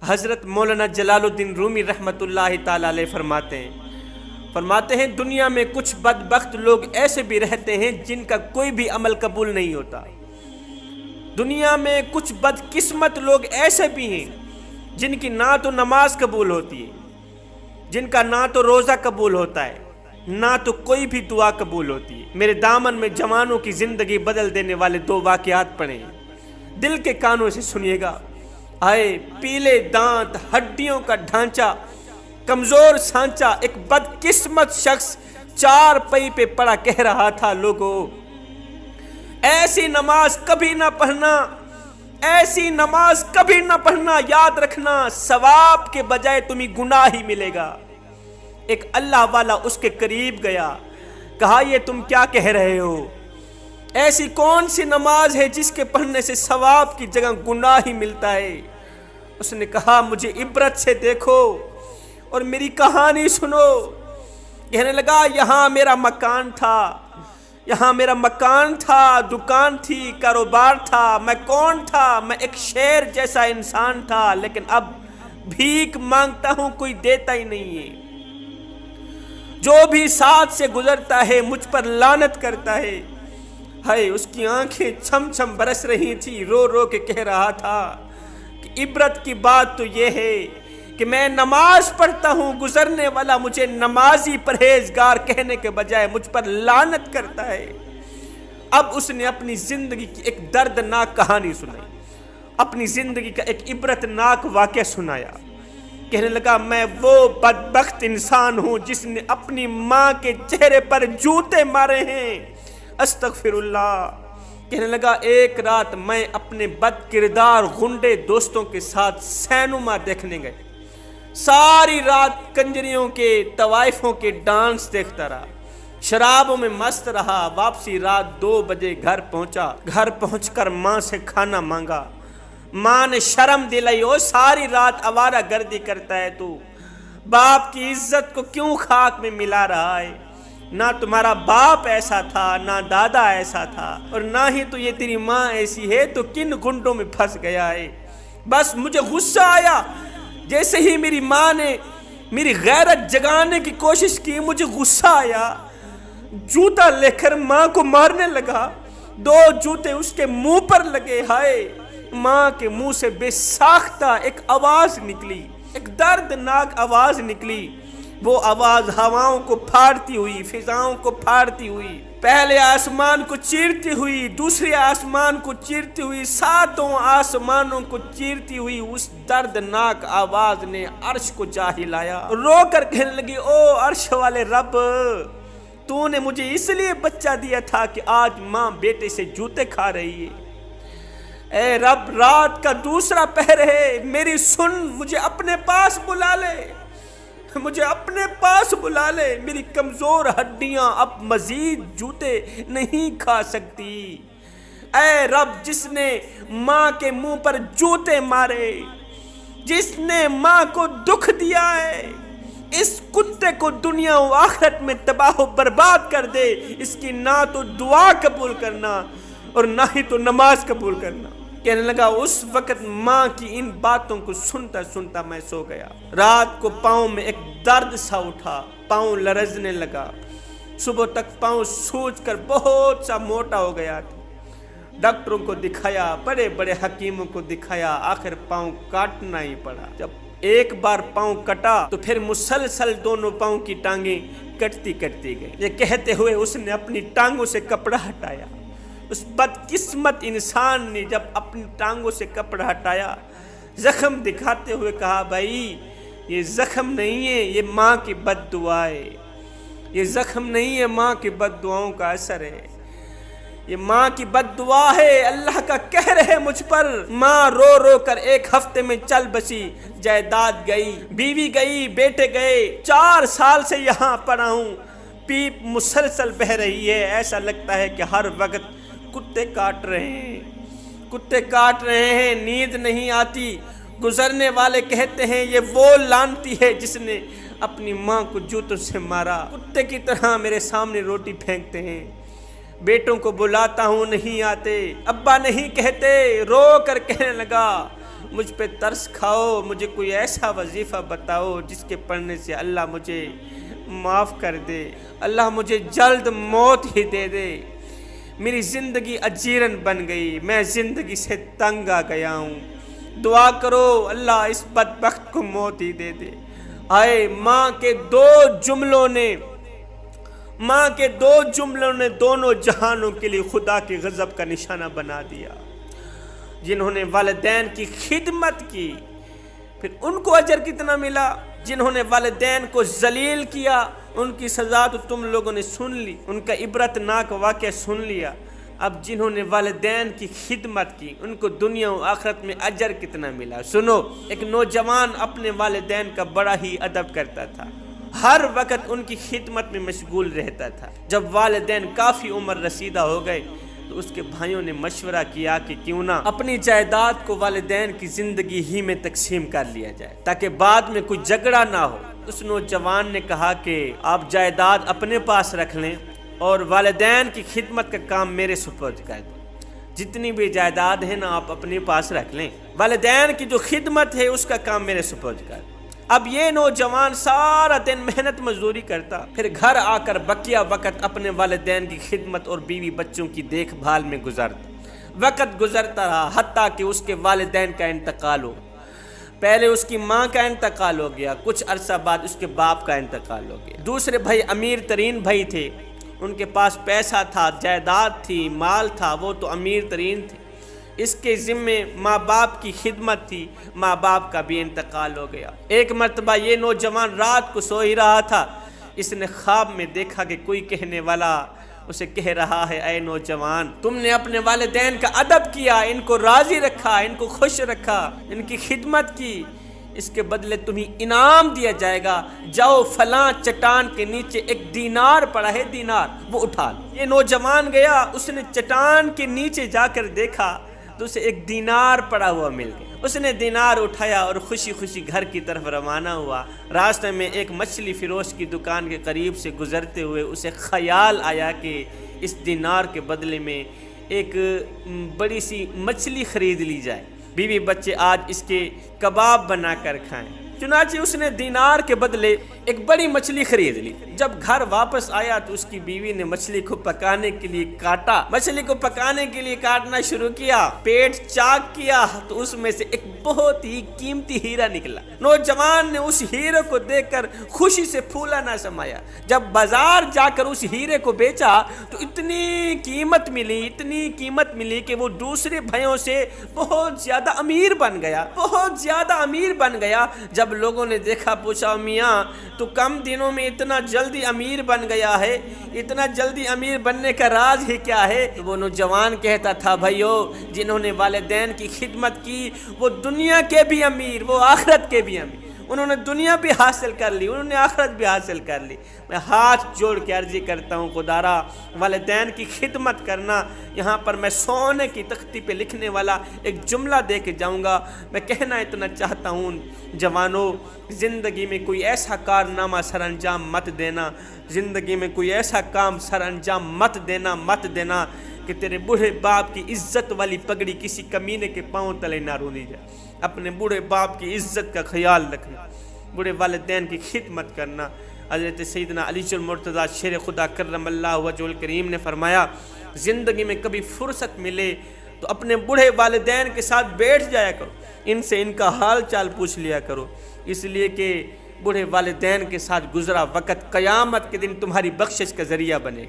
حضرت مولانا جلال الدین رومی رحمۃ اللہ تعالی علیہ فرماتے ہیں دنیا میں کچھ بدبخت لوگ ایسے بھی رہتے ہیں جن کا کوئی بھی عمل قبول نہیں ہوتا۔ دنیا میں کچھ بدقسمت لوگ ایسے بھی ہیں جن کی نہ تو نماز قبول ہوتی ہے، جن کا نہ تو روزہ قبول ہوتا ہے، نہ تو کوئی بھی دعا قبول ہوتی ہے۔ میرے دامن میں جوانوں کی زندگی بدل دینے والے 2 واقعات پڑھے ہیں، دل کے کانوں سے سنیے گا۔ آئے پیلے دانت، ہڈیوں کا ڈھانچہ، کمزور سانچہ، ایک بدقسمت شخص 4 پئی پہ پڑا کہہ رہا تھا، لوگو ایسی نماز کبھی نہ پڑھنا، ایسی نماز کبھی نہ پڑھنا، یاد رکھنا ثواب کے بجائے تمہیں گناہ ہی ملے گا۔ ایک اللہ والا اس کے قریب گیا، کہا یہ تم کیا کہہ رہے ہو؟ ایسی کون سی نماز ہے جس کے پڑھنے سے ثواب کی جگہ گناہ ہی ملتا ہے؟ اس نے کہا مجھے عبرت سے دیکھو اور میری کہانی سنو۔ کہنے لگا یہاں میرا مکان تھا، یہاں میرا مکان تھا، دکان تھی، کاروبار تھا، میں کون تھا؟ میں ایک شیر جیسا انسان تھا، لیکن اب بھیک مانگتا ہوں، کوئی دیتا ہی نہیں ہے۔ جو بھی ساتھ سے گزرتا ہے مجھ پر لعنت کرتا ہے۔ ہائے اس کی آنکھیں چھم چھم برس رہی تھی، رو رو کے کہہ رہا تھا کہ عبرت کی بات تو یہ ہے کہ میں نماز پڑھتا ہوں، گزرنے والا مجھے نمازی پرہیزگار کہنے کے بجائے مجھ پر لعنت کرتا ہے۔ اب اس نے اپنی زندگی کی ایک دردناک کہانی سنائی، اپنی زندگی کا ایک عبرتناک واقعہ سنایا۔ کہنے لگا میں وہ بدبخت انسان ہوں جس نے اپنی ماں کے چہرے پر جوتے مارے ہیں، استغفر اللہ۔ کہنے لگا ایک رات میں اپنے بد کردار غنڈے دوستوں کے ساتھ سینما دیکھنے گئے، ساری رات کنجریوں کے، طوائفوں کے ڈانس دیکھتا رہا، شرابوں میں مست رہا۔ واپسی رات 2 بجے گھر پہنچا، گھر پہنچ کر ماں سے کھانا مانگا۔ ماں نے شرم دلائی، او ساری رات آوارہ گردی کرتا ہے تو، باپ کی عزت کو کیوں خاک میں ملا رہا ہے؟ نہ تمہارا باپ ایسا تھا، نہ دادا ایسا تھا، اور نہ ہی تو یہ تیری ماں ایسی ہے، تو کن گنڈوں میں پھنس گیا ہے؟ بس مجھے غصہ آیا، جیسے ہی میری ماں نے میری غیرت جگانے کی کوشش کی، مجھے غصہ آیا، جوتا لے کر ماں کو مارنے لگا۔ 2 جوتے اس کے منہ پر لگے۔ ہائے ماں کے منہ سے بے ساختہ ایک آواز نکلی، ایک دردناک آواز نکلی۔ وہ آواز ہواؤں کو پھاڑتی ہوئی، فضاؤں کو پھاڑتی ہوئی، پہلے آسمان کو چیرتی ہوئی، دوسرے آسمان کو چیرتی ہوئی، 7 آسمانوں کو چیرتی ہوئی، اس دردناک آواز نے عرش کو جا ہلایا۔ رو کر کہنے لگی او عرش والے رب، تو نے مجھے اس لیے بچہ دیا تھا کہ آج ماں بیٹے سے جوتے کھا رہی ہے۔ اے رب رات کا دوسرا پہر ہے، میری سن، مجھے اپنے پاس بلا لے، مجھے اپنے پاس بلا لے، میری کمزور ہڈیاں اب مزید جوتے نہیں کھا سکتی۔ اے رب جس نے ماں کے منہ پر جوتے مارے، جس نے ماں کو دکھ دیا ہے، اس کتے کو دنیا و آخرت میں تباہ و برباد کر دے۔ اس کی نہ تو دعا قبول کرنا اور نہ ہی تو نماز قبول کرنا۔ کہنے لگا اس وقت ماں کی ان باتوں کو سنتا سنتا میں سو گیا۔ رات کو پاؤں میں ایک درد سا اٹھا، پاؤں لرزنے لگا، صبح تک پاؤں سوج کر بہت سا موٹا ہو گیا تھا۔ ڈاکٹروں کو دکھایا، بڑے بڑے حکیموں کو دکھایا، آخر پاؤں کاٹنا ہی پڑا۔ جب ایک بار پاؤں کٹا تو پھر مسلسل دونوں پاؤں کی ٹانگیں کٹتی کٹتی گئی۔ یہ کہتے ہوئے اس نے اپنی ٹانگوں سے کپڑا ہٹایا۔ اس بدقسمت انسان نے جب اپنی ٹانگوں سے کپڑا ہٹایا، زخم دکھاتے ہوئے کہا بھائی یہ زخم نہیں ہے، یہ ماں کی بد دعا ہے، یہ زخم نہیں ہے، ماں کی بد دعاؤں کا اثر ہے، یہ ماں کی بد دعا ہے، اللہ کا قہر ہے مجھ پر۔ ماں رو رو کر 1 ہفتے میں چل بسی، جائیداد گئی، بیوی گئی، بیٹے گئے، 4 سال سے یہاں پڑا ہوں، پیپ مسلسل بہ رہی ہے، ایسا لگتا ہے کہ ہر وقت کتے کاٹ رہے ہیں، کتے کاٹ رہے ہیں، نیند نہیں آتی۔ گزرنے والے کہتے ہیں یہ وہ لعنتی ہے جس نے اپنی ماں کو جوتوں سے مارا، کتے کی طرح میرے سامنے روٹی پھینکتے ہیں، بیٹوں کو بلاتا ہوں نہیں آتے، ابا نہیں کہتے، رو کر کہنے لگا مجھ پہ ترس کھاؤ، مجھے کوئی ایسا وظیفہ بتاؤ جس کے پڑھنے سے اللہ مجھے معاف کر دے، اللہ مجھے جلد موت ہی دے دے۔ میری زندگی اجیرن بن گئی، میں زندگی سے تنگ آ گیا ہوں، دعا کرو اللہ اس بدبخت کو موت ہی دے دے۔ آئے ماں کے دو جملوں نے دونوں جہانوں کے لیے خدا کے غضب کا نشانہ بنا دیا۔ جنہوں نے والدین کی خدمت کی، پھر ان کو اجر کتنا ملا؟ جنہوں نے والدین کو ذلیل کیا، ان کی سزا تو تم لوگوں نے سن لی، ان کا عبرت ناک واقعہ سن لیا۔ اب جنہوں نے والدین کی خدمت کی، ان کو دنیا و آخرت میں اجر کتنا ملا؟ سنو، ایک نوجوان اپنے والدین کا بڑا ہی ادب کرتا تھا، ہر وقت ان کی خدمت میں مشغول رہتا تھا۔ جب والدین کافی عمر رسیدہ ہو گئے تو اس کے بھائیوں نے مشورہ کیا کہ کیوں نہ اپنی جائیداد کو والدین کی زندگی ہی میں تقسیم کر لیا جائے تاکہ بعد میں کوئی جھگڑا نہ ہو۔ اس نوجوان نے کہا کہ آپ جائیداد اپنے پاس رکھ لیں اور والدین کی خدمت کا کام میرے سپرد کر دیں۔ جتنی بھی جائیداد ہے نا آپ اپنے پاس رکھ لیں، والدین کی جو خدمت ہے اس کا کام میرے سپرد کر دیں۔ اب یہ نوجوان سارا دن محنت مزدوری کرتا، پھر گھر آ کر بقیہ وقت اپنے والدین کی خدمت اور بیوی بچوں کی دیکھ بھال میں گزرتا۔ وقت گزرتا رہا حتیٰ کہ اس کے والدین کا انتقال ہو۔ پہلے اس کی ماں کا انتقال ہو گیا، کچھ عرصہ بعد اس کے باپ کا انتقال ہو گیا۔ دوسرے بھائی امیر ترین بھائی تھے، ان کے پاس پیسہ تھا، جائیداد تھی، مال تھا، وہ تو امیر ترین تھے۔ اس کے ذمے ماں باپ کی خدمت تھی، ماں باپ کا بھی انتقال ہو گیا۔ ایک مرتبہ یہ نوجوان رات کو سو ہی رہا تھا، اس نے خواب میں دیکھا کہ کوئی کہنے والا اسے کہہ رہا ہے، اے نوجوان، تم نے اپنے والدین کا ادب کیا، ان کو راضی رکھا، ان کو خوش رکھا، ان کی خدمت کی، اس کے بدلے تمہیں انعام دیا جائے گا، جاؤ فلاں چٹان کے نیچے ایک دینار پڑا ہے، دینار وہ اٹھا لو۔ یہ نوجوان گیا، اس نے چٹان کے نیچے جا کر دیکھا تو اسے ایک دینار پڑا ہوا مل گیا۔ اس نے دینار اٹھایا اور خوشی خوشی گھر کی طرف روانہ ہوا۔ راستے میں ایک مچھلی فروش کی دکان کے قریب سے گزرتے ہوئے اسے خیال آیا کہ اس دینار کے بدلے میں ایک بڑی سی مچھلی خرید لی جائے، بیوی بچے آج اس کے کباب بنا کر کھائیں۔ چنانچہ اس نے دینار کے بدلے ایک بڑی مچھلی خرید لی۔ جب گھر واپس آیا تو اس کی بیوی نے مچھلی کو پکانے کے لیے کاٹا، مچھلی کو پکانے کے لیے کاٹنا شروع کیا، پیٹ چاک کیا تو اس میں سے ایک بہت ہی قیمتی ہیرا نکلا۔ نوجوان نے اس ہیرے کو دیکھ کر خوشی سے پھولا نہ سمایا۔ جب بازار جا کر اس ہیرے کو بیچا تو اتنی قیمت ملی کہ وہ دوسرے بھائیوں سے بہت زیادہ امیر بن گیا۔ جب لوگوں نے دیکھا پوچھا، میاں تو کم دنوں میں اتنا جلدی امیر بن گیا ہے، اتنا جلدی امیر بننے کا راز ہی کیا ہے؟ تو وہ نوجوان کہتا تھا، بھائیو جنہوں نے والدین کی خدمت کی وہ دنیا کے بھی امیر، وہ آخرت کے بھی امیر، انہوں نے دنیا بھی حاصل کر لی، انہوں نے آخرت بھی حاصل کر لی۔ میں ہاتھ جوڑ کے عرضی کرتا ہوں خدارا والدین کی خدمت کرنا، یہاں پر میں سونے کی تختی پہ لکھنے والا ایک جملہ دے کے جاؤں گا۔ میں کہنا اتنا چاہتا ہوں، جوانوں زندگی میں کوئی ایسا کارنامہ سر انجام مت دینا، زندگی میں کوئی ایسا کام سر انجام مت دینا کہ تیرے بوڑھے باپ کی عزت والی پگڑی کسی کمینے کے پاؤں تلے نہ روندی جائے۔ اپنے بوڑھے باپ کی عزت کا خیال رکھنا، بوڑھے والدین کی خدمت کرنا۔ حضرت سیدنا علی المرتضیٰ شیر خدا کرم اللہ وجہ الکریم نے فرمایا، زندگی میں کبھی فرصت ملے تو اپنے بوڑھے والدین کے ساتھ بیٹھ جایا کرو، ان سے ان کا حال چال پوچھ لیا کرو، اس لیے کہ بوڑھے والدین کے ساتھ گزرا وقت قیامت کے دن تمہاری بخشش کا ذریعہ بنے۔